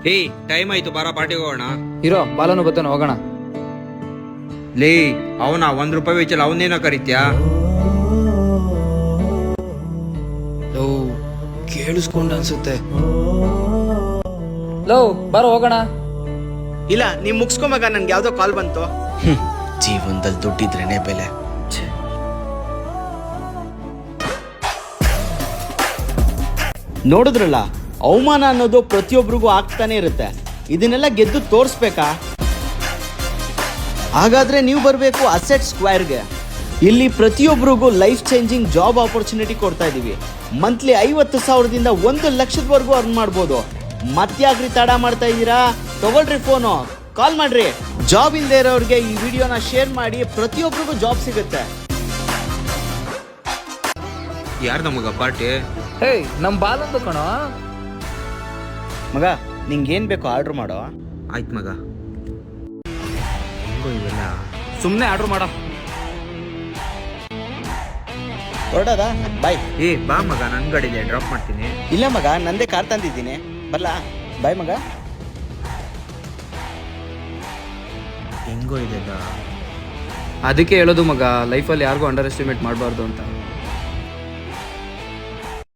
ಏಯ್ ಟೈಮ್ ಆಯ್ತು, ಬಾರ ಪಾರ್ಟಿಗೆ ಹೋಗೋಣ. ಇರೋ ಬಾಲನು ಬರ್ತಾನೆ, ಹೋಗೋಣ. ಲೇ ಅವನ ₹1 ವೆಚ್ಚಲ್ ಅವನೇನ ಕರಿತ್ಯಾ? ಕೇಳಿಸ್ಕೊಂಡ ಅನ್ಸುತ್ತೆ. ಲೋ ಬಾರೋ ಹೋಗೋಣ. ಇಲ್ಲ ನೀವ್ ಮುಗಿಸ್ಕೊಂಬಾಗ ನನ್ಗೆ ಯಾವ್ದೋ ಕಾಲ್ ಬಂತು. ಜೀವನದಲ್ಲಿ ದುಡ್ಡಿದ್ರೇನೆ ಬೆಲೆ. ನೋಡಿದ್ರಲ್ಲ, ಅವಮಾನ ಅನ್ನೋದು ಪ್ರತಿಯೊಬ್ಬರಿಗೂ ಆಗ್ತಾನೆ ಇರುತ್ತೆ. ಇದನ್ನೆಲ್ಲ ಗೆದ್ದು ತೋರಿಸ್ಬೇಕಾ? ಹಾಗಾದ್ರೆ ನೀವು ಬರಬೇಕು ಅಸೆಟ್ ಸ್ಕ್ವೇರ್ಗೆ. ಇಲ್ಲಿ ಪ್ರತಿಯೊಬ್ಬರಿಗೂ ಲೈಫ್ ಚೇಂಜಿಂಗ್ ಜಾಬ್ ಆಪರ್ಚುನಿಟಿ ಕೊಡ್ತಾ ಇದೀವಿ. ಮಂತ್ಲಿ 50,000ದಿಂದ 1,00,000ವರೆಗೂ ಅರ್ನ್ ಮಾಡ್ಬೋದು. ಮತ್ಯಾಕ್ರಿ ತಡ ಮಾಡ್ತಾ ಇದ್ದೀರಾ? ತಗೊಳ್ರಿ ಫೋನು, ಕಾಲ್ ಮಾಡ್ರಿ. ಜಾಬ್ ಇಲ್ಲದೆ ಇರೋರಿಗೆ ಈ ವಿಡಿಯೋನ ಶೇರ್ ಮಾಡಿ, ಪ್ರತಿಯೊಬ್ಬರಿಗೂ ಜಾಬ್ ಸಿಗುತ್ತೆ. ಯಾರ್ದ ಮಗ ಪಾರ್ಟಿ? ಹೇ ನಮ್ ಬಾಲಂದು ಕಣೋ. ಮಗ ನಿಂಗೇನ್ ಬೇಕೋ ಆರ್ಡರ್ ಮಾಡೋ. ಆಯ್ತು ಮಗ. ಹೆಂಗೋ ಇವೆಲ್ಲ. ಸುಮ್ನೆ ಆರ್ಡರ್ ಮಾಡೋ. ಹೊರಡೋದಾ? ಬಾಯ್. ಏ ಬಾ ಮಗ, ನನ್ ಗಾಡಿದೆ, ಡ್ರಾಪ್ ಮಾಡ್ತೀನಿ. ಇಲ್ಲ ಮಗ, ನಂದೇ ಕಾರ್ ತಂದಿದ್ದೀನಿ, ಬರ್ಲಾ? ಬಾಯ್ ಮಗ. ಹೆಂಗೋ ಇದೆಲ್ಲ. ಅದಕ್ಕೆ ಹೇಳೋದು ಮಗ, ಲೈಫಲ್ಲಿ ಯಾರಿಗೂ ಅಂಡರ್ ಎಸ್ಟಿಮೇಟ್ ಮಾಡಬಾರ್ದು ಅಂತ.